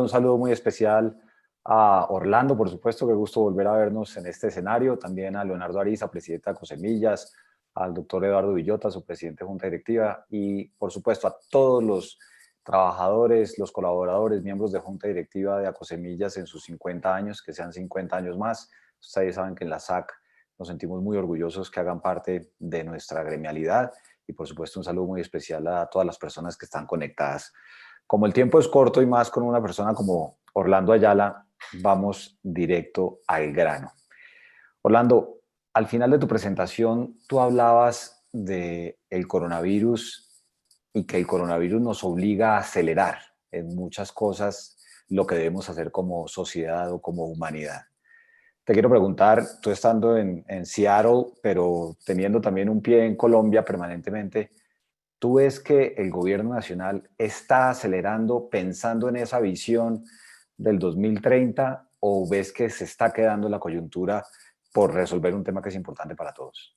Un saludo muy especial a Orlando, por supuesto, qué gusto volver a vernos en este escenario, también a Leonardo Ariza, presidente de Acosemillas, al doctor Eduardo Villota, su presidente de Junta Directiva, y por supuesto a todos los trabajadores, los colaboradores, miembros de Junta Directiva de Acosemillas en sus 50 años, que sean 50 años más. Ustedes saben que en la SAC nos sentimos muy orgullosos que hagan parte de nuestra gremialidad, y por supuesto un saludo muy especial a todas las personas que están conectadas. Como el tiempo es corto y más con una persona como Orlando Ayala, vamos directo al grano. Orlando, al final de tu presentación, tú hablabas del coronavirus y que el coronavirus nos obliga a acelerar en muchas cosas lo que debemos hacer como sociedad o como humanidad. Te quiero preguntar, tú estando en Seattle, pero teniendo también un pie en Colombia permanentemente, ¿tú ves que el gobierno nacional está acelerando pensando en esa visión del 2030 o ves que se está quedando la coyuntura por resolver un tema que es importante para todos?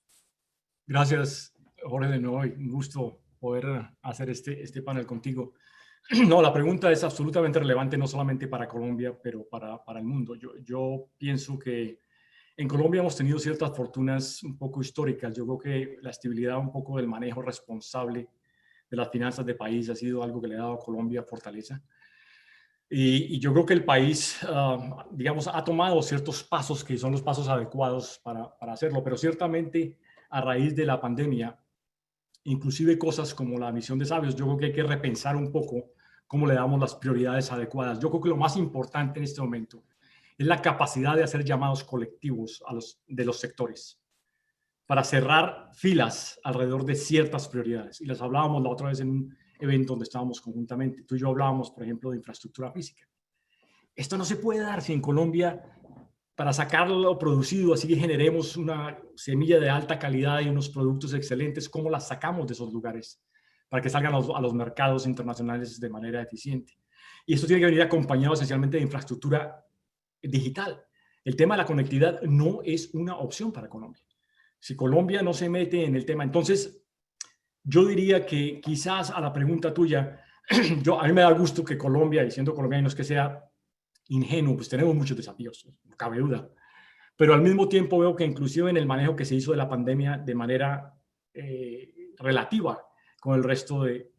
Gracias, Jorge, de nuevo. Un gusto poder hacer este panel contigo. No, la pregunta es absolutamente relevante, no solamente para Colombia, pero para el mundo. Yo pienso que en Colombia hemos tenido ciertas fortunas un poco históricas. Yo creo que la estabilidad un poco del manejo responsable de las finanzas del país ha sido algo que le ha dado a Colombia fortaleza. Y yo creo que el país, digamos, ha tomado ciertos pasos que son los pasos adecuados para hacerlo, pero ciertamente a raíz de la pandemia, inclusive cosas como la misión de sabios, yo creo que hay que repensar un poco cómo le damos las prioridades adecuadas. Yo creo que lo más importante en este momento es la capacidad de hacer llamados colectivos de los sectores para cerrar filas alrededor de ciertas prioridades. Y les hablábamos la otra vez en un evento donde estábamos conjuntamente. Tú y yo hablábamos, por ejemplo, de infraestructura física. Esto no se puede dar si en Colombia, para sacarlo producido, así que generemos una semilla de alta calidad y unos productos excelentes, ¿cómo las sacamos de esos lugares para que salgan a los mercados internacionales de manera eficiente? Y esto tiene que venir acompañado esencialmente de infraestructura digital. El tema de la conectividad no es una opción para Colombia. Si Colombia no se mete en el tema, entonces yo diría que quizás a la pregunta tuya, a mí me da gusto que Colombia, y siendo colombiano, no es que sea ingenuo, pues tenemos muchos desafíos, no cabe duda. Pero al mismo tiempo veo que inclusive en el manejo que se hizo de la pandemia de manera relativa con el resto de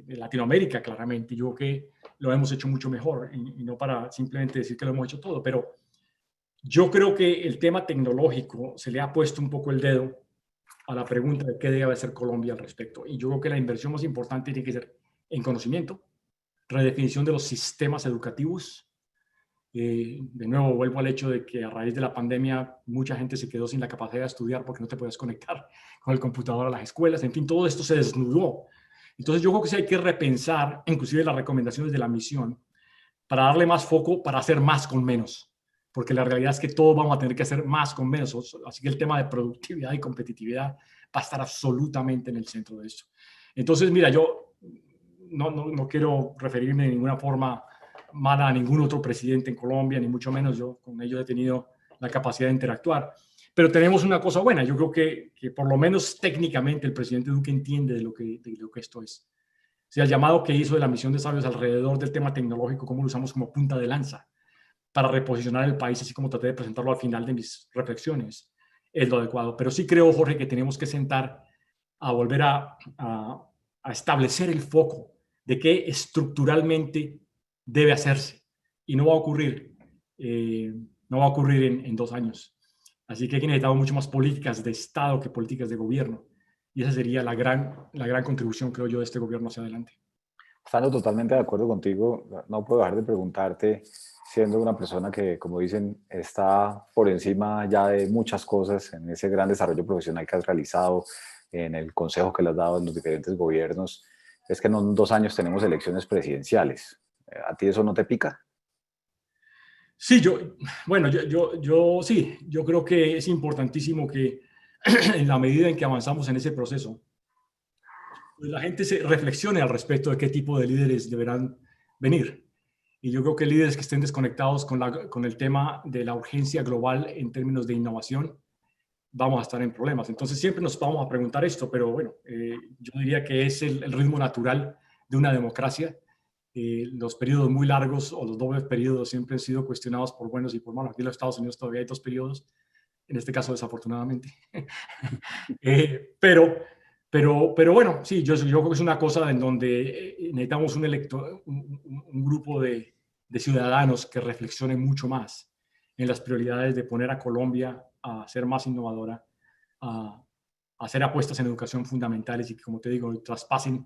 Latinoamérica, claramente, yo creo que lo hemos hecho mucho mejor y no para simplemente decir que lo hemos hecho todo, pero yo creo que el tema tecnológico se le ha puesto un poco el dedo a la pregunta de qué debe hacer Colombia al respecto. Y yo creo que la inversión más importante tiene que ser en conocimiento, redefinición de los sistemas educativos. De nuevo, vuelvo al hecho de que a raíz de la pandemia mucha gente se quedó sin la capacidad de estudiar porque no te puedes conectar con el computador a las escuelas. En fin, todo esto se desnudó. Entonces yo creo que sí hay que repensar inclusive las recomendaciones de la misión para darle más foco, para hacer más con menos. Porque la realidad es que todos vamos a tener que hacer más con menos. Así que el tema de productividad y competitividad va a estar absolutamente en el centro de esto. Entonces, mira, yo no quiero referirme de ninguna forma mala a ningún otro presidente en Colombia, ni mucho menos. Yo con ellos he tenido la capacidad de interactuar. Pero tenemos una cosa buena. Yo creo que por lo menos técnicamente el presidente Duque entiende de lo que esto es. O sea, el llamado que hizo de la misión de sabios alrededor del tema tecnológico, cómo lo usamos como punta de lanza para reposicionar el país, así como traté de presentarlo al final de mis reflexiones, es lo adecuado. Pero sí creo, Jorge, que tenemos que sentar a volver a establecer el foco de qué estructuralmente debe hacerse. Y no va a ocurrir, no va a ocurrir en 2 años. Así que aquí necesitamos mucho más políticas de Estado que políticas de gobierno. Y esa sería la gran contribución, creo yo, de este gobierno hacia adelante. Estando totalmente de acuerdo contigo, no puedo dejar de preguntarte, siendo una persona que, como dicen, está por encima ya de muchas cosas en ese gran desarrollo profesional que has realizado, en el consejo que le has dado en los diferentes gobiernos, es que en 2 años tenemos elecciones presidenciales. ¿A ti eso no te pica? Sí, bueno, sí, yo creo que es importantísimo que en la medida en que avanzamos en ese proceso, pues la gente se reflexione al respecto de qué tipo de líderes deberán venir. Y yo creo que líderes que estén desconectados con el tema de la urgencia global en términos de innovación, vamos a estar en problemas. Entonces siempre nos vamos a preguntar esto, pero bueno, yo diría que es el ritmo natural de una democracia. Los periodos muy largos o los dobles periodos siempre han sido cuestionados por buenos y por malos. Aquí en los Estados Unidos todavía hay 2 periodos, en este caso desafortunadamente. Pero bueno, sí, yo creo que es una cosa en donde necesitamos un grupo de ciudadanos que reflexionen mucho más en las prioridades de poner a Colombia a ser más innovadora, a hacer apuestas en educación fundamentales y que, como te digo, traspasen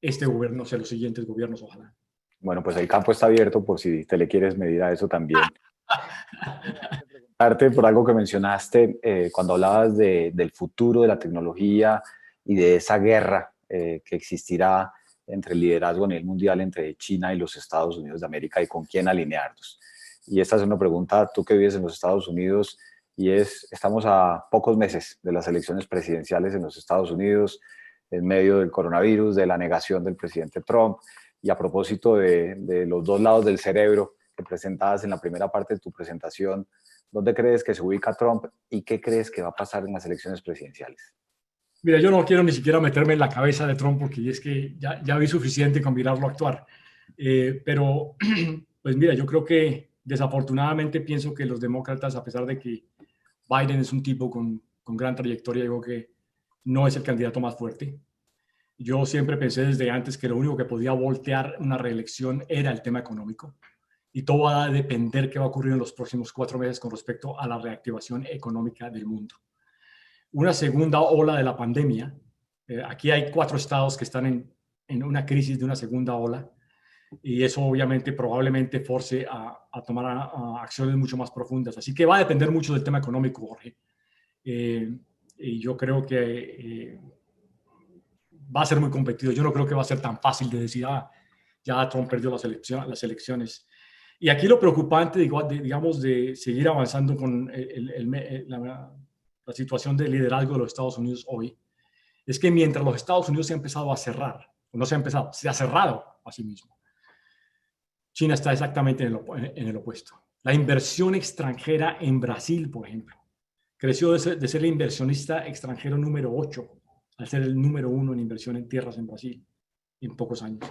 este gobierno hacia los siguientes gobiernos, ojalá. Bueno, pues el campo está abierto por si te le quieres medir a eso también. Preguntarte por algo que mencionaste cuando hablabas del futuro de la tecnología y de esa guerra que existirá entre el liderazgo a nivel mundial entre China y los Estados Unidos de América y con quién alinearnos. Y esta es una pregunta, tú que vives en los Estados Unidos, y estamos a pocos meses de las elecciones presidenciales en los Estados Unidos, en medio del coronavirus, de la negación del presidente Trump, y a propósito de los dos lados del cerebro que presentabas en la primera parte de tu presentación, ¿dónde crees que se ubica Trump y qué crees que va a pasar en las elecciones presidenciales? Mira, yo no quiero ni siquiera meterme en la cabeza de Trump porque es que ya vi suficiente con mirarlo actuar. Pero, pues mira, yo creo que desafortunadamente pienso que los demócratas, a pesar de que Biden es un tipo con gran trayectoria, yo creo que no es el candidato más fuerte. Yo siempre pensé desde antes que lo único que podía voltear una reelección era el tema económico. Y todo va a depender qué va a ocurrir en los próximos 4 meses con respecto a la reactivación económica del mundo. Una segunda ola de la pandemia. Aquí hay 4 estados que están en una crisis de una segunda ola y eso obviamente probablemente force a tomar acciones mucho más profundas. Así que va a depender mucho del tema económico, Jorge. Y yo creo que va a ser muy competido. Yo no creo que va a ser tan fácil de decir, ya Trump perdió las elecciones. Y aquí lo preocupante, digamos, de seguir avanzando con la situación de liderazgo de los Estados Unidos hoy, es que mientras los Estados Unidos se han empezado a cerrar, o no se ha empezado, se ha cerrado a sí mismo, China está exactamente en el opuesto. La inversión extranjera en Brasil, por ejemplo, creció de ser el inversionista extranjero número 8 al ser el número 1 en inversión en tierras en Brasil en pocos años.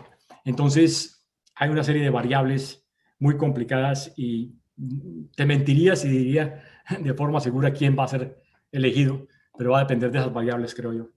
Entonces, hay una serie de variables muy complicadas y te mentiría si diría de forma segura quién va a ser elegido, pero va a depender de esas variables, creo yo.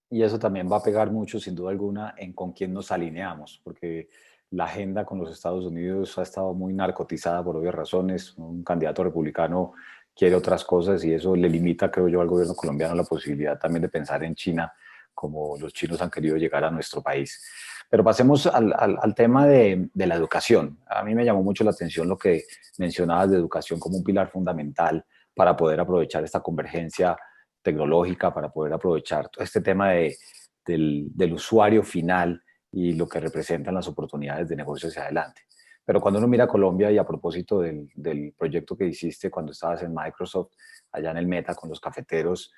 Y eso también va a pegar mucho, sin duda alguna, en con quién nos alineamos, porque la agenda con los Estados Unidos ha estado muy narcotizada por obvias razones. Un candidato republicano quiere otras cosas y eso le limita, creo yo, al gobierno colombiano la posibilidad también de pensar en China como los chinos han querido llegar a nuestro país. Pero pasemos al tema de la educación. A mí me llamó mucho la atención lo que mencionabas de educación como un pilar fundamental para poder aprovechar esta convergencia tecnológica, para poder aprovechar todo este tema del usuario final y lo que representan las oportunidades de negocio hacia adelante. Pero cuando uno mira a Colombia y a propósito del proyecto que hiciste cuando estabas en Microsoft, allá en el Meta con los cafeteros,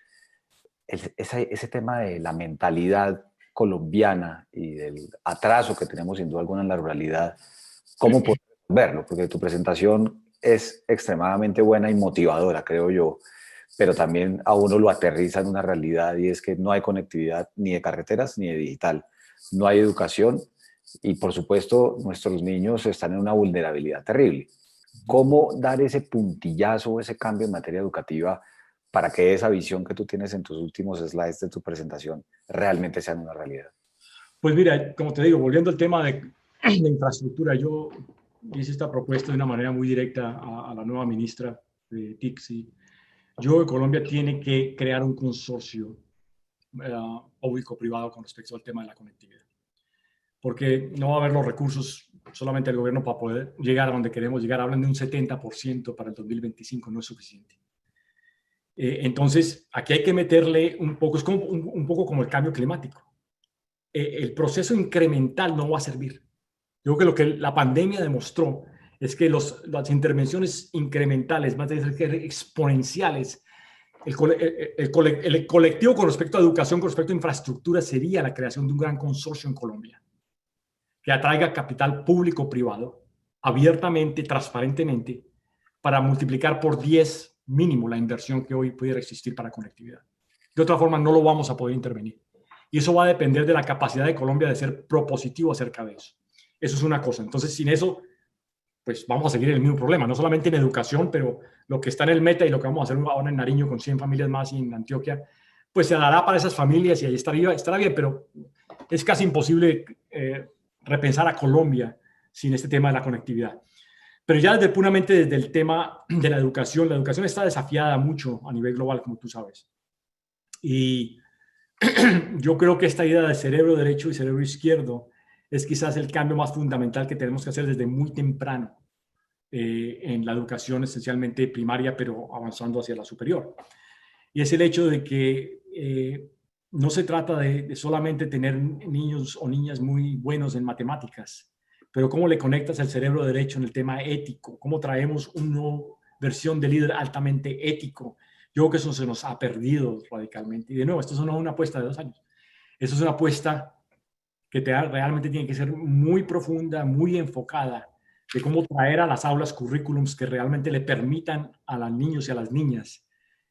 ese tema de la mentalidad colombiana y del atraso que tenemos sin duda alguna en la ruralidad, ¿cómo podemos verlo? Porque tu presentación es extremadamente buena y motivadora, creo yo, pero también a uno lo aterriza en una realidad y es que no hay conectividad ni de carreteras ni de digital, no hay educación y por supuesto nuestros niños están en una vulnerabilidad terrible. ¿Cómo dar ese puntillazo, ese cambio en materia educativa para que esa visión que tú tienes en tus últimos slides de tu presentación realmente sea una realidad? Pues mira, como te digo, volviendo al tema de infraestructura, yo hice esta propuesta de una manera muy directa a la nueva ministra de TIC. Yo creo que Colombia tiene que crear un consorcio público-privado con respecto al tema de la conectividad, porque no va a haber los recursos solamente del gobierno para poder llegar a donde queremos llegar. Hablan de un 70% para el 2025, no es suficiente. Entonces, aquí hay que meterle un poco, es como, un poco como el cambio climático. El proceso incremental no va a servir. Yo creo que lo que la pandemia demostró es que las intervenciones incrementales, más de ser exponenciales, el colectivo con respecto a educación, con respecto a infraestructura, sería la creación de un gran consorcio en Colombia que atraiga capital público-privado abiertamente, transparentemente, para multiplicar por 10 mínimo la inversión que hoy pudiera existir para conectividad. De otra forma, no lo vamos a poder intervenir. Y eso va a depender de la capacidad de Colombia de ser propositivo acerca de eso. Eso es una cosa. Entonces, sin eso, pues vamos a seguir el mismo problema, no solamente en educación, pero lo que está en el Meta y lo que vamos a hacer ahora en Nariño con 100 familias más y en Antioquia, pues se dará para esas familias y ahí estará bien, pero es casi imposible repensar a Colombia sin este tema de la conectividad. Pero ya desde puramente desde el tema de la educación está desafiada mucho a nivel global, como tú sabes. Y yo creo que esta idea de cerebro derecho y cerebro izquierdo es quizás el cambio más fundamental que tenemos que hacer desde muy temprano en la educación esencialmente primaria, pero avanzando hacia la superior. Y es el hecho de que no se trata de solamente tener niños o niñas muy buenos en matemáticas, pero cómo le conectas el cerebro derecho en el tema ético, cómo traemos una versión de líder altamente ético. Yo creo que eso se nos ha perdido radicalmente. Y de nuevo, esto no es una apuesta de 2 años. Eso es una apuesta que realmente tiene que ser muy profunda, muy enfocada, de cómo traer a las aulas currículums que realmente le permitan a los niños y a las niñas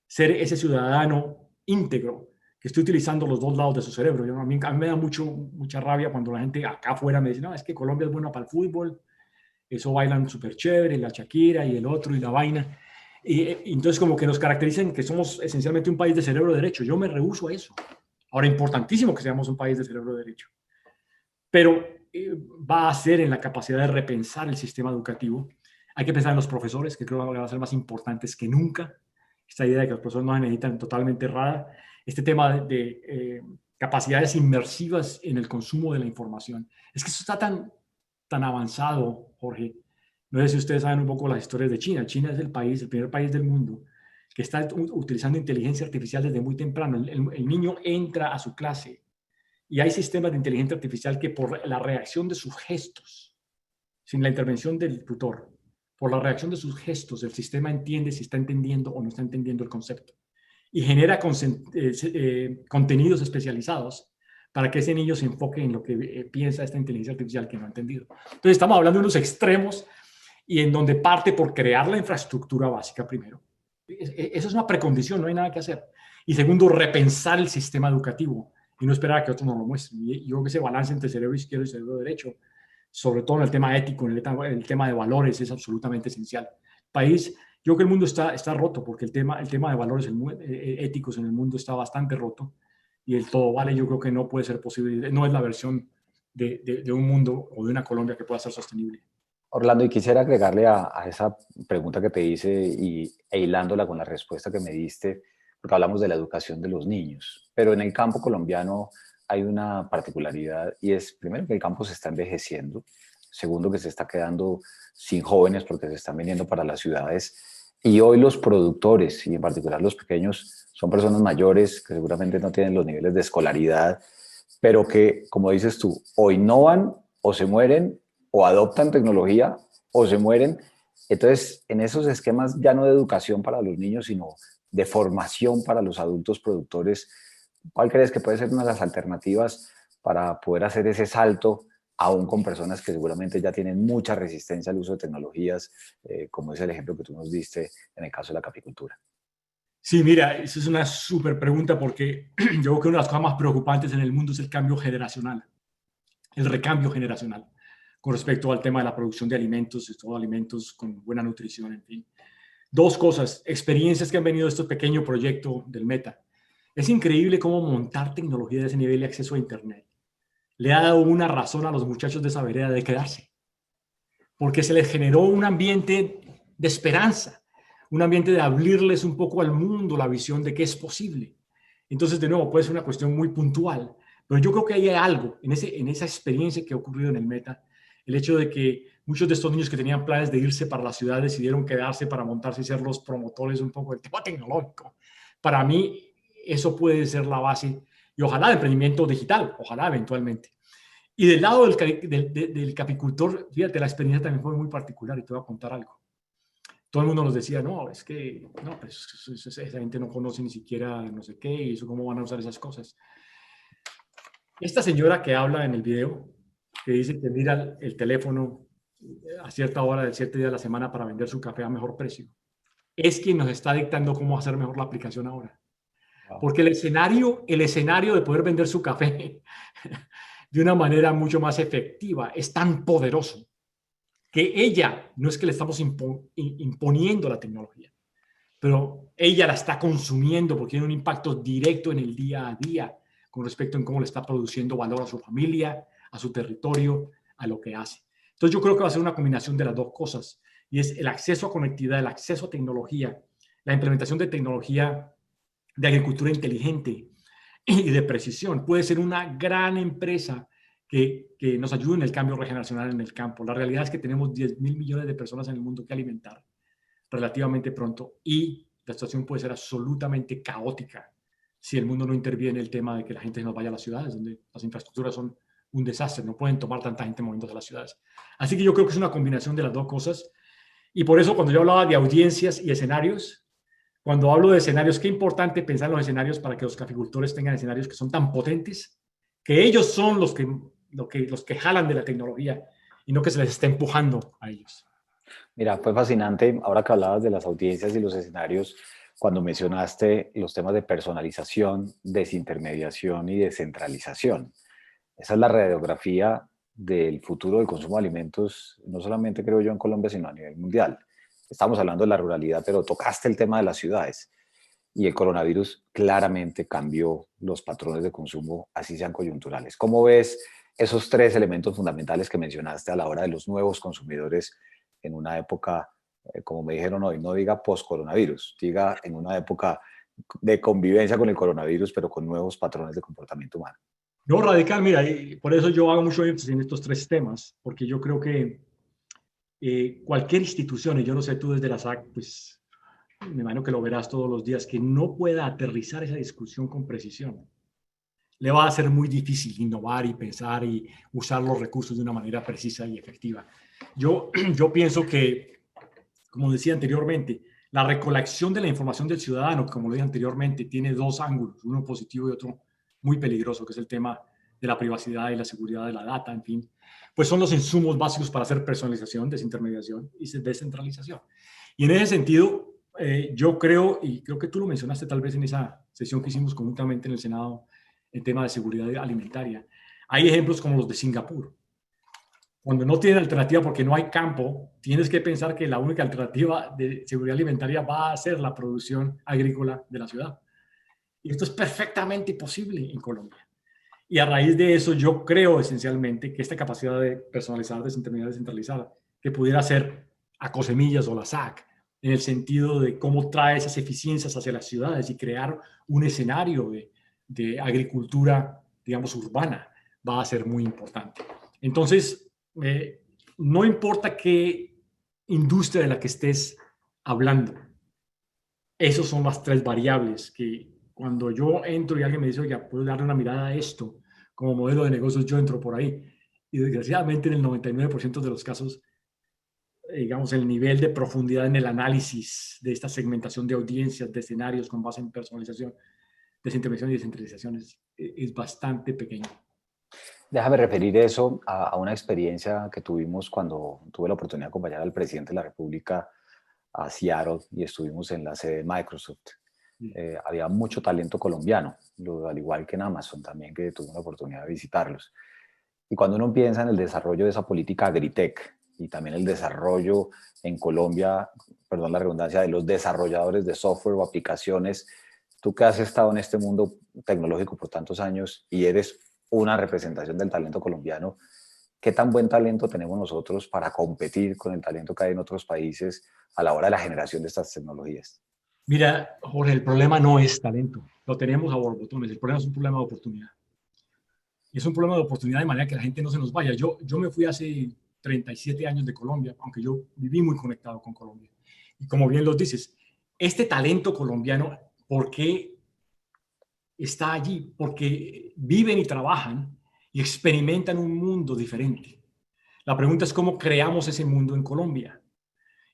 ser ese ciudadano íntegro que esté utilizando los 2 lados de su cerebro. A mí me da mucha rabia cuando la gente acá afuera me dice, no, es que Colombia es buena para el fútbol, eso bailan súper chévere, la Shakira y el otro y la vaina. Y entonces como que nos caracterizan que somos esencialmente un país de cerebro derecho. Yo me rehúso a eso. Ahora, importantísimo que seamos un país de cerebro derecho. Pero va a ser en la capacidad de repensar el sistema educativo. Hay que pensar en los profesores, que creo que van a ser más importantes que nunca. Esta idea de que los profesores no se necesitan totalmente errada. Este tema de capacidades inmersivas en el consumo de la información. Es que eso está tan avanzado, Jorge. No sé si ustedes saben un poco las historias de China. China es el primer país del mundo que está utilizando inteligencia artificial desde muy temprano. El niño entra a su clase y hay sistemas de inteligencia artificial que por la reacción de sus gestos, sin la intervención del tutor, por la reacción de sus gestos, el sistema entiende si está entendiendo o no está entendiendo el concepto. Y genera contenidos especializados para que ese niño se enfoque en lo que piensa esta inteligencia artificial que no ha entendido. Entonces estamos hablando de unos extremos y en donde parte por crear la infraestructura básica primero. Eso es una precondición, no hay nada que hacer. Y segundo, repensar el sistema educativo y no esperar a que otros nos lo muestren. Y yo creo que ese balance entre cerebro izquierdo y cerebro derecho, sobre todo en el tema ético, en el tema de valores, es absolutamente esencial. País, yo creo que el mundo está roto porque el tema de valores éticos en el mundo está bastante roto y el todo vale yo creo que no puede ser posible, no es la versión de un mundo o de una Colombia que pueda ser sostenible. Orlando, y quisiera agregarle a esa pregunta que te hice e hilándola con la respuesta que me diste, porque hablamos de la educación de los niños, pero en el campo colombiano hay una particularidad y es, primero, que el campo se está envejeciendo, segundo, que se está quedando sin jóvenes porque se están viniendo para las ciudades, y hoy los productores, y en particular los pequeños, son personas mayores que seguramente no tienen los niveles de escolaridad, pero que, como dices tú, o innovan o se mueren, o adoptan tecnología o se mueren. Entonces, en esos esquemas ya no de educación para los niños, sino de formación para los adultos productores, ¿cuál crees que puede ser una de las alternativas para poder hacer ese salto, aún con personas que seguramente ya tienen mucha resistencia al uso de tecnologías, como es el ejemplo que tú nos diste en el caso de la caficultura? Sí, mira, esa es una súper pregunta porque yo creo que una de las cosas más preocupantes en el mundo es el cambio generacional, el recambio generacional con respecto al tema de la producción de alimentos, todo alimentos con buena nutrición, en fin. 2 cosas, experiencias que han venido de este pequeño proyecto del Meta. Es increíble cómo montar tecnología de ese nivel y acceso a Internet le ha dado una razón a los muchachos de esa vereda de quedarse, porque se les generó un ambiente de esperanza, un ambiente de abrirles un poco al mundo la visión de que es posible. Entonces, de nuevo, puede ser una cuestión muy puntual, pero yo creo que hay algo en esa experiencia que ha ocurrido en el Meta, el hecho de que muchos de estos niños que tenían planes de irse para la ciudad decidieron quedarse para montarse y ser los promotores un poco del tema tecnológico. Para mí, eso puede ser la base y ojalá de emprendimiento digital, ojalá eventualmente. Y del lado del caficultor, fíjate, la experiencia también fue muy particular y te voy a contar algo. Todo el mundo nos decía, no, es que no, pues, esa gente no conoce ni siquiera no sé qué y eso cómo van a usar esas cosas. Esta señora que habla en el video, que dice que mira el teléfono a cierta hora de 7 días de la semana para vender su café a mejor precio, es quien nos está dictando cómo hacer mejor la aplicación ahora. Wow. Porque el escenario de poder vender su café de una manera mucho más efectiva, es tan poderoso que ella, no es que le estamos imponiendo la tecnología, pero ella la está consumiendo porque tiene un impacto directo en el día a día con respecto a cómo le está produciendo valor a su familia, a su territorio, a lo que hace. Entonces yo creo que va a ser una combinación de las dos cosas, y es el acceso a conectividad, el acceso a tecnología, la implementación de tecnología de agricultura inteligente y de precisión. Puede ser una gran empresa que nos ayude en el cambio regeneracional en el campo. La realidad es que tenemos 10.000 millones de personas en el mundo que alimentar relativamente pronto, y la situación puede ser absolutamente caótica si el mundo no interviene en el tema de que la gente no vaya a las ciudades, donde las infraestructuras son un desastre, no pueden tomar tanta gente moviéndose a las ciudades. Así que yo creo que es una combinación de las dos cosas, y por eso cuando yo hablaba de audiencias y escenarios, cuando hablo de escenarios, qué importante pensar en los escenarios para que los caficultores tengan escenarios que son tan potentes, que ellos son los que jalan de la tecnología y no que se les esté empujando a ellos. Mira, fue fascinante, ahora que hablabas de las audiencias y los escenarios, cuando mencionaste los temas de personalización, desintermediación y descentralización. Esa es la radiografía del futuro del consumo de alimentos, no solamente creo yo en Colombia, sino a nivel mundial. Estamos hablando de la ruralidad, pero tocaste el tema de las ciudades. Y el coronavirus claramente cambió los patrones de consumo, así sean coyunturales. ¿Cómo ves esos tres elementos fundamentales que mencionaste a la hora de los nuevos consumidores en una época, como me dijeron hoy, no diga post-coronavirus, diga en una época de convivencia con el coronavirus, pero con nuevos patrones de comportamiento humano? No, radical, mira, y por eso yo hago mucho énfasis en estos tres temas, porque yo creo que cualquier institución, y yo no sé tú desde la SAC, pues me imagino que lo verás todos los días, que no pueda aterrizar esa discusión con precisión, le va a ser muy difícil innovar y pensar y usar los recursos de una manera precisa y efectiva. Yo pienso que, como decía anteriormente, la recolección de la información del ciudadano, como lo dije anteriormente, tiene dos ángulos, uno positivo y otro muy peligroso, que es el tema de la privacidad y la seguridad de la data, en fin, pues son los insumos básicos para hacer personalización, desintermediación y descentralización. Y en ese sentido, yo creo, y creo que tú lo mencionaste tal vez en esa sesión que hicimos conjuntamente en el Senado, el tema de seguridad alimentaria. Hay ejemplos como los de Singapur. Cuando no tienen alternativa porque no hay campo, tienes que pensar que la única alternativa de seguridad alimentaria va a ser la producción agrícola de la ciudad. Y esto es perfectamente posible en Colombia. Y a raíz de eso, yo creo esencialmente que esta capacidad de personalizar, desintermediar, descentralizada, que pudiera ser a Cosemillas o la SAC, en el sentido de cómo trae esas eficiencias hacia las ciudades y crear un escenario de agricultura, digamos, urbana, va a ser muy importante. Entonces, no importa qué industria de la que estés hablando, esas son las tres variables que cuando yo entro y alguien me dice, oye, puedo darle una mirada a esto como modelo de negocios, yo entro por ahí. Y desgraciadamente en el 99% de los casos, digamos, el nivel de profundidad en el análisis de esta segmentación de audiencias, de escenarios con base en personalización, desintervención y descentralización es bastante pequeño. Déjame referir eso a una experiencia que tuvimos cuando tuve la oportunidad de acompañar al presidente de la República a Seattle y estuvimos en la sede de Microsoft. Había mucho talento colombiano, al igual que en Amazon también, que tuve la oportunidad de visitarlos. Y cuando uno piensa en el desarrollo de esa política agritech y también el desarrollo en Colombia, perdón la redundancia, de los desarrolladores de software o aplicaciones, tú que has estado en este mundo tecnológico por tantos años y eres una representación del talento colombiano, ¿qué tan buen talento tenemos nosotros para competir con el talento que hay en otros países a la hora de la generación de estas tecnologías? Mira, Jorge, el problema no es talento, lo tenemos a borbotones, el problema es un problema de oportunidad. Y es un problema de oportunidad de manera que la gente no se nos vaya. Yo me fui hace 37 años de Colombia, aunque yo viví muy conectado con Colombia. Y como bien lo dices, este talento colombiano, ¿por qué está allí? Porque viven y trabajan y experimentan un mundo diferente. La pregunta es cómo creamos ese mundo en Colombia.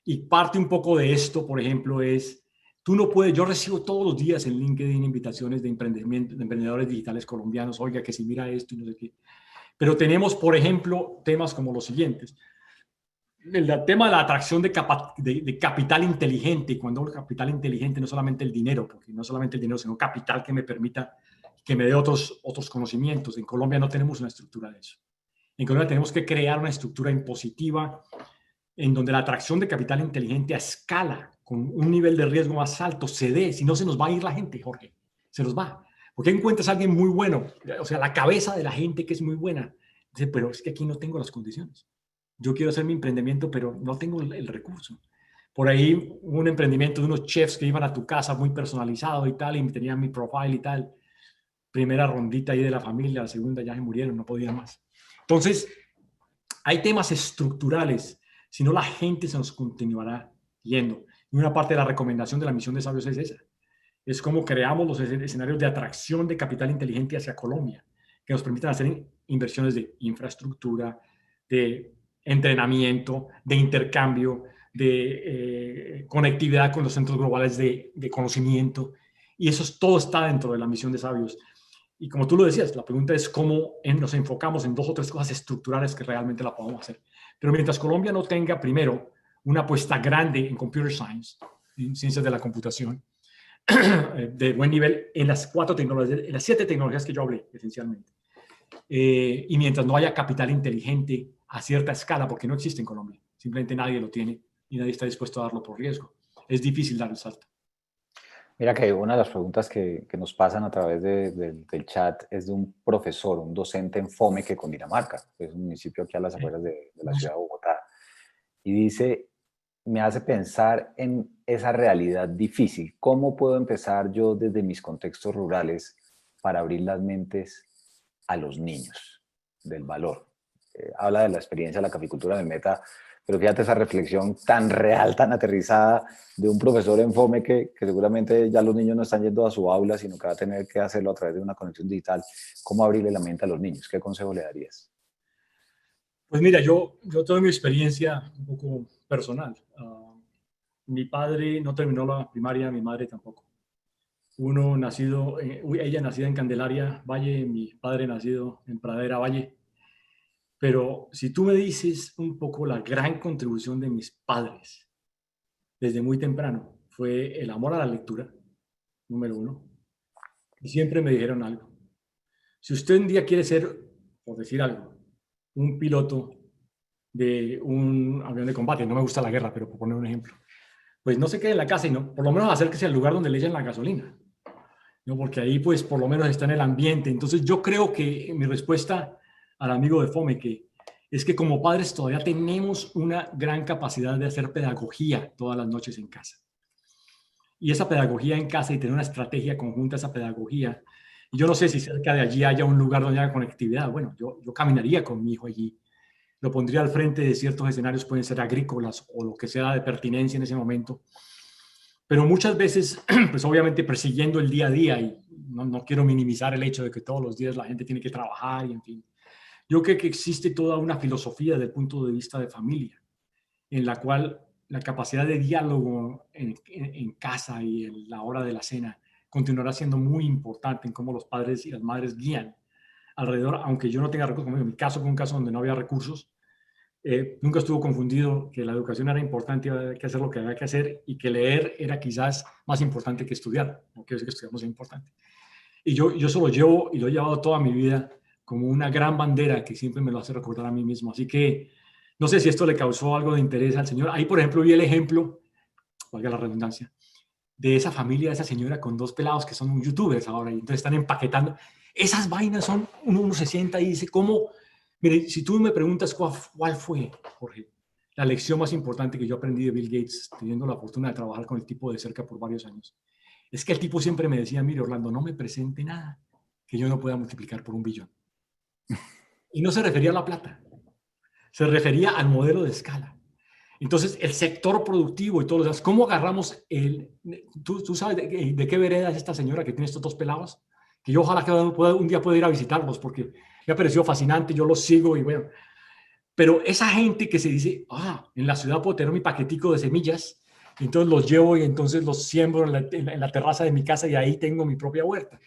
Y parte un poco de esto, por ejemplo, es, tú no puedes, yo recibo todos los días en LinkedIn invitaciones de emprendimiento, de emprendedores digitales colombianos, oiga, que si mira esto y no sé qué. Pero tenemos, por ejemplo, temas como los siguientes. El tema de la atracción de capital inteligente, y cuando hablo de capital inteligente, no solamente el dinero, porque no solamente el dinero, sino capital que me permita que me dé otros conocimientos. En Colombia no tenemos una estructura de eso. En Colombia tenemos que crear una estructura impositiva en donde la atracción de capital inteligente a escala, con un nivel de riesgo más alto, se dé. Si no, se nos va a ir la gente, Jorge. Se nos va. Porque encuentras a alguien muy bueno, o sea, la cabeza de la gente que es muy buena. Dice, pero es que aquí no tengo las condiciones. Yo quiero hacer mi emprendimiento, pero no tengo el recurso. Por ahí un emprendimiento de unos chefs que iban a tu casa muy personalizado y tal, y tenían mi profile y tal. Primera rondita ahí de la familia, la segunda ya se murieron, no podían más. Entonces, hay temas estructurales, si no la gente se nos continuará yendo. Y una parte de la recomendación de la misión de Sabios es esa. Es cómo creamos los escenarios de atracción de capital inteligente hacia Colombia, que nos permitan hacer inversiones de infraestructura, de entrenamiento, de intercambio, de conectividad con los centros globales de conocimiento. Y eso todo está dentro de la misión de Sabios. Y como tú lo decías, la pregunta es cómo nos enfocamos en 2 o 3 cosas estructurales que realmente la podamos hacer. Pero mientras Colombia no tenga, primero, una apuesta grande en computer science, en ciencias de la computación, de buen nivel en las 4 tecnologías, en las 7 tecnologías que yo hablé, esencialmente. Y mientras no haya capital inteligente a cierta escala, porque no existe en Colombia, simplemente nadie lo tiene y nadie está dispuesto a darlo por riesgo. Es difícil dar el salto. Mira que una de las preguntas que nos pasan a través del chat es de un profesor, un docente en Fomeque, Cundinamarca, que es un municipio aquí a las afueras de la ciudad de Bogotá. Y dice, me hace pensar en esa realidad difícil. ¿Cómo puedo empezar yo desde mis contextos rurales para abrir las mentes a los niños del valor? Habla de la experiencia de la caficultura del Meta, pero fíjate esa reflexión tan real, tan aterrizada de un profesor en FOME que seguramente ya los niños no están yendo a su aula, sino que va a tener que hacerlo a través de una conexión digital. ¿Cómo abrirle la mente a los niños? ¿Qué consejo le darías? Pues mira, yo tengo mi experiencia un poco personal. Mi padre no terminó la primaria, mi madre tampoco. Uno nacido, ella nacida en Candelaria Valle, mi padre nacido en Pradera Valle. Pero si tú me dices un poco la gran contribución de mis padres desde muy temprano, fue el amor a la lectura, número 1. Y siempre me dijeron algo. Si usted un día quiere ser, por decir algo, un piloto de un avión de combate, no me gusta la guerra, pero por poner un ejemplo, pues no se quede en la casa y no, por lo menos acérquese al lugar donde le echen la gasolina, ¿no? Porque ahí pues por lo menos está en el ambiente. Entonces yo creo que mi respuesta al amigo de Fome es que como padres todavía tenemos una gran capacidad de hacer pedagogía todas las noches en casa. Y esa pedagogía en casa y tener una estrategia conjunta a esa pedagogía. Y yo no sé si cerca de allí haya un lugar donde haya conectividad. Bueno, yo caminaría con mi hijo allí. Lo pondría al frente de ciertos escenarios, pueden ser agrícolas o lo que sea de pertinencia en ese momento. Pero muchas veces, pues obviamente persiguiendo el día a día, y no quiero minimizar el hecho de que todos los días la gente tiene que trabajar y en fin. Yo creo que existe toda una filosofía desde el punto de vista de familia, en la cual la capacidad de diálogo en casa y en la hora de la cena continuará siendo muy importante en cómo los padres y las madres guían alrededor, aunque yo no tenga recursos, como en mi caso fue un caso donde no había recursos, nunca estuvo confundido que la educación era importante y había que hacer lo que había que hacer y que leer era quizás más importante que estudiar, no quiero decir que estudiamos es importante. Y yo eso lo llevo y lo he llevado toda mi vida como una gran bandera que siempre me lo hace recordar a mí mismo. Así que no sé si esto le causó algo de interés al señor. Ahí, por ejemplo, vi el ejemplo, valga la redundancia, de esa familia, de esa señora con 2 pelados que son youtubers ahora y entonces están empaquetando. Esas vainas son, uno se sienta y dice, ¿cómo? Mire, si tú me preguntas cuál fue, Jorge, la lección más importante que yo aprendí de Bill Gates, teniendo la fortuna de trabajar con el tipo de cerca por varios años, es que el tipo siempre me decía, mire, Orlando, no me presente nada que yo no pueda multiplicar por 1 billón. Y no se refería a la plata, se refería al modelo de escala. Entonces, el sector productivo y todos los demás, ¿cómo agarramos ¿Tú sabes de qué vereda es esta señora que tiene estos 2 pelados? Que yo ojalá que un día pueda ir a visitarlos porque me ha parecido fascinante, yo los sigo y bueno. Pero esa gente que se dice, en la ciudad puedo tener mi paquetico de semillas, y entonces los llevo y entonces los siembro en la terraza de mi casa y ahí tengo mi propia huerta.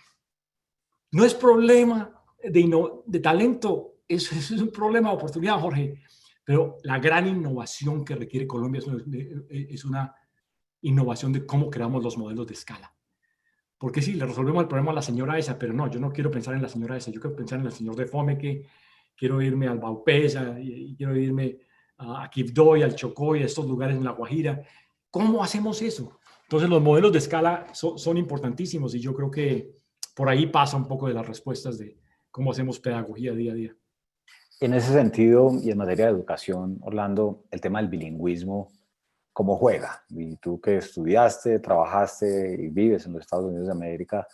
No es problema de talento, es un problema de oportunidad, Jorge. Pero la gran innovación que requiere Colombia es una innovación de cómo creamos los modelos de escala. porque sí, le resolvemos el problema a la señora esa, pero no, yo no quiero pensar en la señora esa, yo quiero pensar en el señor de Fome, que quiero irme al Baupés, y quiero irme a Quibdó y al Chocó y a estos lugares en La Guajira. ¿Cómo hacemos eso? Entonces los modelos de escala son importantísimos y yo creo que por ahí pasa un poco de las respuestas de cómo hacemos pedagogía día a día. En ese sentido, y en materia de educación, Orlando, el tema del bilingüismo, ¿cómo juega? Y tú que estudiaste, trabajaste y vives en los Estados Unidos de América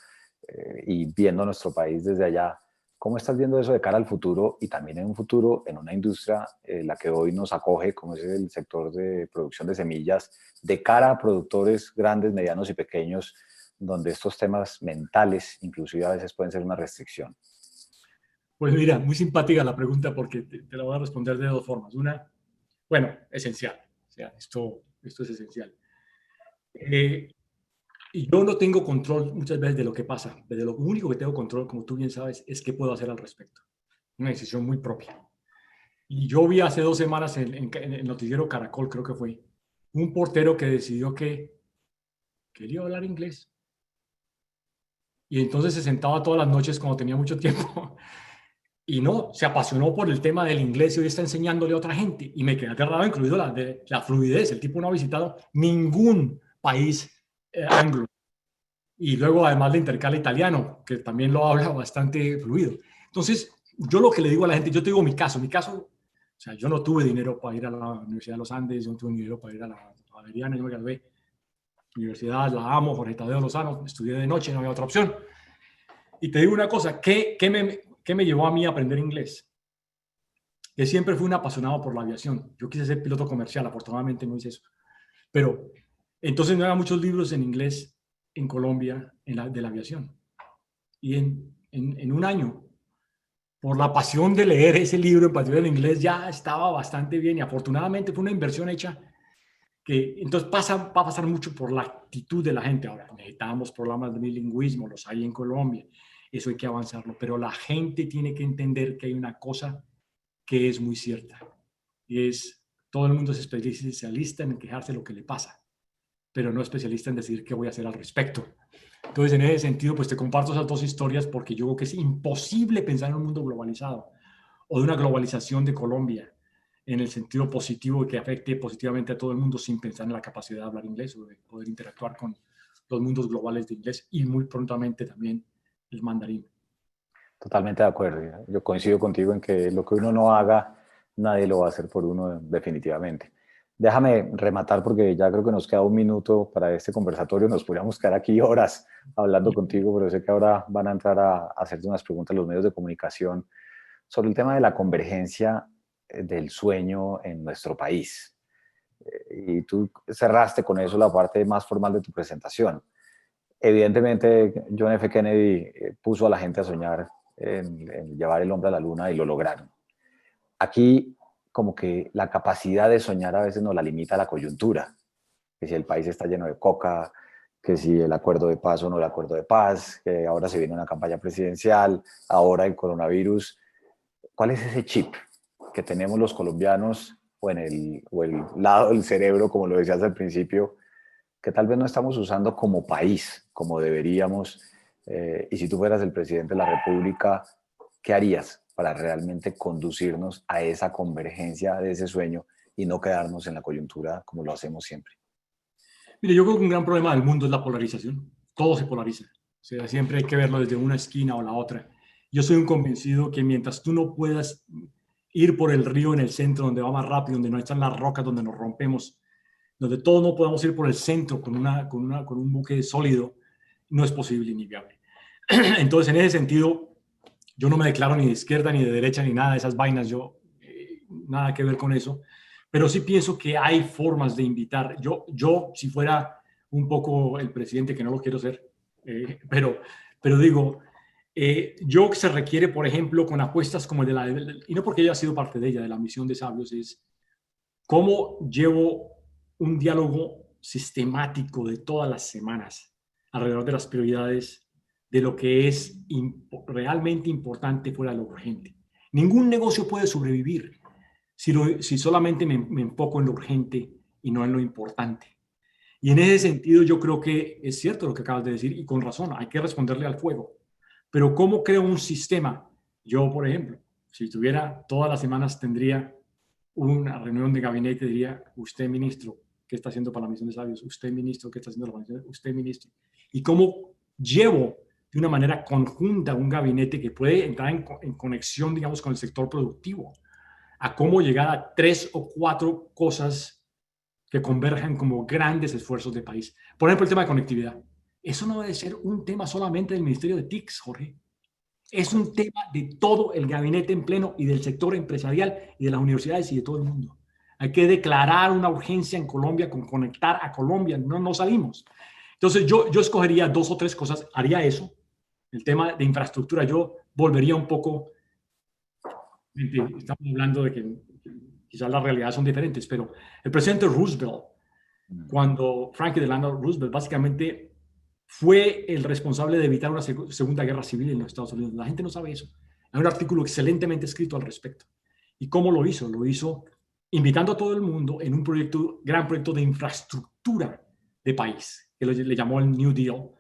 y viendo nuestro país desde allá, ¿cómo estás viendo eso de cara al futuro y también en un futuro en una industria la que hoy nos acoge, como es el sector de producción de semillas, de cara a productores grandes, medianos y pequeños, donde estos temas mentales inclusive a veces pueden ser una restricción? Pues mira, muy simpática la pregunta porque te la voy a responder de dos formas. Una, bueno, esencial. O sea, esto es esencial. Y yo no tengo control muchas veces de lo que pasa. De lo único que tengo control, como tú bien sabes, es qué puedo hacer al respecto. Una decisión muy propia. Y yo vi hace 2 semanas en el noticiero Caracol, creo que fue, un portero que decidió que quería hablar inglés. Y entonces se sentaba todas las noches cuando tenía mucho tiempo y no, se apasionó por el tema del inglés y hoy está enseñándole a otra gente. Y me quedé aterrado, incluido la fluidez. El tipo no ha visitado ningún país anglo. Y luego además le intercala italiano, que también lo habla bastante fluido. Entonces, yo lo que le digo a la gente, yo te digo mi caso, o sea, yo no tuve dinero para ir a la Universidad de los Andes, yo no tuve dinero para ir a la Javeriana, yo me gradué. Universidad, la amo, Jorge Tadeo Lozano, estudié de noche, no había otra opción. Y te digo una cosa, ¿qué me llevó a mí a aprender inglés? Que siempre fui un apasionado por la aviación. Yo quise ser piloto comercial, afortunadamente no hice eso. Pero entonces no había muchos libros en inglés en Colombia de la aviación. Y en un año, por la pasión de leer ese libro en pasión del inglés, ya estaba bastante bien y afortunadamente fue una inversión hecha que entonces va a pasar mucho por la actitud de la gente. Ahora, necesitamos programas de bilingüismo, los hay en Colombia, eso hay que avanzarlo, pero la gente tiene que entender que hay una cosa que es muy cierta, y es, todo el mundo es especialista en quejarse de lo que le pasa, pero no especialista en decir qué voy a hacer al respecto. Entonces, en ese sentido, pues te comparto esas dos historias porque yo creo que es imposible pensar en un mundo globalizado o de una globalización de Colombia en el sentido positivo que afecte positivamente a todo el mundo sin pensar en la capacidad de hablar inglés o de poder interactuar con los mundos globales de inglés y muy prontamente también el mandarín. Totalmente de acuerdo. Yo coincido contigo en que lo que uno no haga, nadie lo va a hacer por uno definitivamente. Déjame rematar porque ya creo que nos queda un minuto para este conversatorio. Nos podríamos quedar aquí horas hablando contigo, pero sé que ahora van a entrar a hacerte unas preguntas los medios de comunicación sobre el tema de la convergencia del sueño en nuestro país. Y tú cerraste con eso la parte más formal de tu presentación. Evidentemente, John F. Kennedy puso a la gente a soñar en llevar el hombre a la luna y lo lograron. Aquí, como que la capacidad de soñar a veces nos la limita la coyuntura, que si el país está lleno de coca, que si el acuerdo de paz o no el acuerdo de paz, que ahora se viene una campaña presidencial, ahora el coronavirus. ¿Cuál es ese chip que tenemos los colombianos o el lado del cerebro, como lo decías al principio, que tal vez no estamos usando como país, como deberíamos? Y si tú fueras el presidente de la República, ¿qué harías para realmente conducirnos a esa convergencia de ese sueño y no quedarnos en la coyuntura como lo hacemos siempre? Mire, yo creo que un gran problema del mundo es la polarización. Todo se polariza. O sea, siempre hay que verlo desde una esquina o la otra. Yo soy un convencido que mientras tú no puedas ir por el río en el centro, donde va más rápido, donde no están las rocas, donde nos rompemos, donde todos no podamos ir por el centro con un buque sólido, no es posible ni viable. Entonces, en ese sentido, yo no me declaro ni de izquierda ni de derecha ni nada de esas vainas, yo nada que ver con eso, pero sí pienso que hay formas de invitar. Yo si fuera un poco el presidente, que no lo quiero ser, pero digo, yo que se requiere, por ejemplo, con apuestas como el y no porque haya sido parte de ella, de la misión de Sabios, es cómo llevo un diálogo sistemático de todas las semanas alrededor de las prioridades de lo que es realmente importante fuera de lo urgente. Ningún negocio puede sobrevivir si solamente me enfoco en lo urgente y no en lo importante. Y en ese sentido yo creo que es cierto lo que acabas de decir y con razón, hay que responderle al fuego. Pero ¿cómo creo un sistema? Yo, por ejemplo, si tuviera todas las semanas tendría una reunión de gabinete, diría, usted ministro, ¿qué está haciendo para la misión de sabios? Usted ministro, ¿qué está haciendo para la misión? Usted ministro. Y cómo llevo de una manera conjunta un gabinete que puede entrar en conexión, digamos, con el sector productivo, a cómo llegar a 3 o 4 cosas que converjan como grandes esfuerzos de país. Por ejemplo, el tema de conectividad. Eso no debe ser un tema solamente del Ministerio de TICS, Jorge. Es un tema de todo el gabinete en pleno y del sector empresarial y de las universidades y de todo el mundo. Hay que declarar una urgencia en Colombia con conectar a Colombia. No salimos. Entonces yo escogería 2 o 3 cosas. Haría eso. El tema de infraestructura. Yo volvería un poco. Estamos hablando de que quizás las realidades son diferentes, pero el presidente Roosevelt, cuando Franklin Delano Roosevelt básicamente fue el responsable de evitar una segunda guerra civil en los Estados Unidos. La gente no sabe eso. Hay un artículo excelentemente escrito al respecto. ¿Y cómo lo hizo? Lo hizo invitando a todo el mundo en un proyecto, gran proyecto de infraestructura de país, que le llamó el New Deal.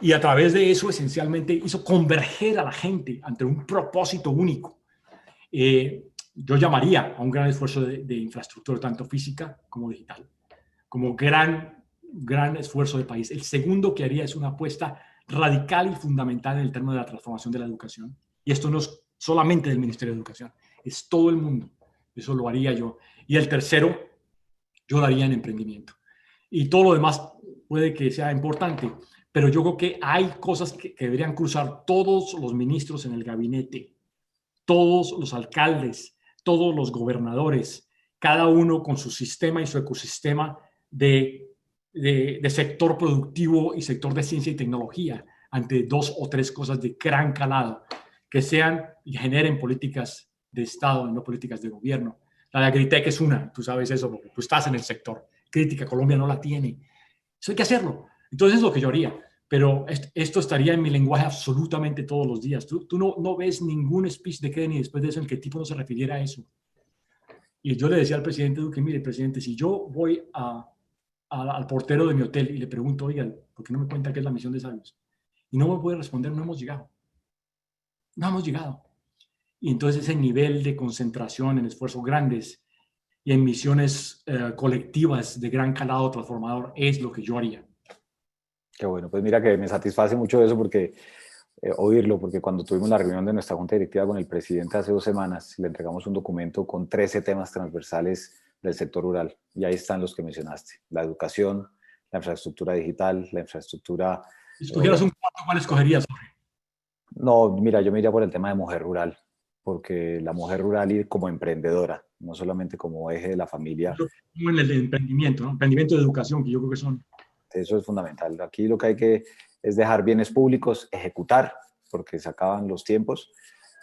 Y a través de eso, esencialmente, hizo converger a la gente ante un propósito único. Yo llamaría a un gran esfuerzo de infraestructura, tanto física como digital, como gran esfuerzo del país. El segundo que haría es una apuesta radical y fundamental en el término de la transformación de la educación. Y esto no es solamente del Ministerio de Educación, es todo el mundo. Eso lo haría yo. Y el tercero, yo lo haría en emprendimiento. Y todo lo demás puede que sea importante, pero yo creo que hay cosas que deberían cruzar todos los ministros en el gabinete, todos los alcaldes, todos los gobernadores, cada uno con su sistema y su ecosistema de sector productivo y sector de ciencia y tecnología ante 2 o 3 cosas de gran calado que sean y generen políticas de Estado y no políticas de gobierno. La de Agritech es una, tú sabes eso porque tú estás en el sector. Crítica, Colombia no la tiene. Eso hay que hacerlo. Entonces es lo que yo haría. Pero esto estaría en mi lenguaje absolutamente todos los días. Tú no ves ningún speech de Kennedy después de eso en que el tipo no se refiriera a eso. Y yo le decía al presidente Duque, mire, presidente, si yo voy al portero de mi hotel y le pregunto, oiga, ¿por qué no me cuenta qué es la misión de sabios? Y no me puede responder, no hemos llegado. No hemos llegado. Y entonces ese nivel de concentración en esfuerzos grandes y en misiones colectivas de gran calado transformador es lo que yo haría. Qué bueno, pues mira que me satisface mucho eso porque oírlo, porque cuando tuvimos la reunión de nuestra junta directiva con el presidente hace 2 semanas, le entregamos un documento con 13 temas transversales del sector rural y ahí están los que mencionaste: la educación, la infraestructura digital, la infraestructura. Si escogieras un cuarto, ¿cuál escogerías? No, mira, yo me iría por el tema de mujer rural, porque la mujer rural y como emprendedora, no solamente como eje de la familia. Como en el emprendimiento, ¿no? Emprendimiento de educación, que yo creo que son. Eso es fundamental. Aquí lo que hay que es dejar bienes públicos, ejecutar, porque se acaban los tiempos,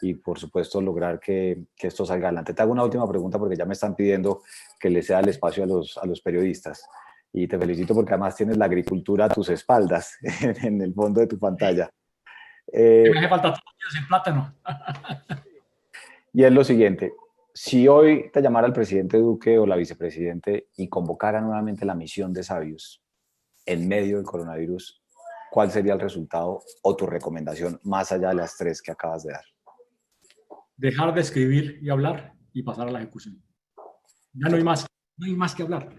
y por supuesto lograr que esto salga adelante. Te hago una última pregunta porque ya me están pidiendo que le sea el espacio a los periodistas. Y te felicito porque además tienes la agricultura a tus espaldas, en el fondo de tu pantalla. Me hace falta todos los días el plátano. Y es lo siguiente: si hoy te llamara el presidente Duque o la vicepresidente y convocara nuevamente la misión de sabios en medio del coronavirus, ¿cuál sería el resultado o tu recomendación más allá de las 3 que acabas de dar? Dejar de escribir y hablar y pasar a la ejecución. Ya no hay más que hablar.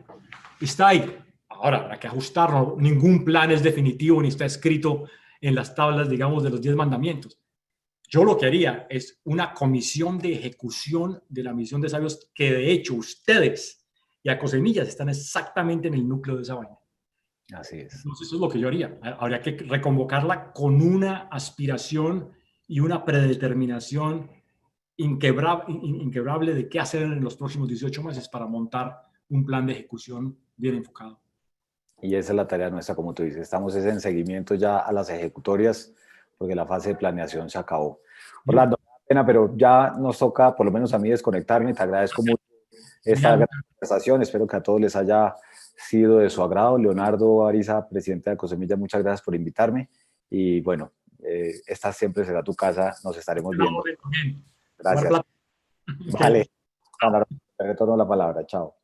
Está ahí. Ahora habrá que ajustarlo. Ningún plan es definitivo ni está escrito en las tablas, digamos, de los 10 mandamientos. Yo lo que haría es una comisión de ejecución de la misión de sabios que de hecho ustedes y a Cosemillas están exactamente en el núcleo de esa vaina. Así es. Entonces eso es lo que yo haría. Habría que reconvocarla con una aspiración y una predeterminación inquebrable de qué hacer en los próximos 18 meses para montar un plan de ejecución bien enfocado. Y esa es la tarea nuestra, como tú dices. Estamos en seguimiento ya a las ejecutorias porque la fase de planeación se acabó. Orlando, pena, pero ya nos toca, por lo menos a mí, desconectarme. Te agradezco mucho esta conversación. Espero que a todos les haya sido de su agrado. Leonardo Ariza, presidente de Cosemilla, muchas gracias por invitarme. Y bueno, esta siempre será tu casa. Nos estaremos viendo. Gracias. Vale. Juan, te retorno la palabra. Chao.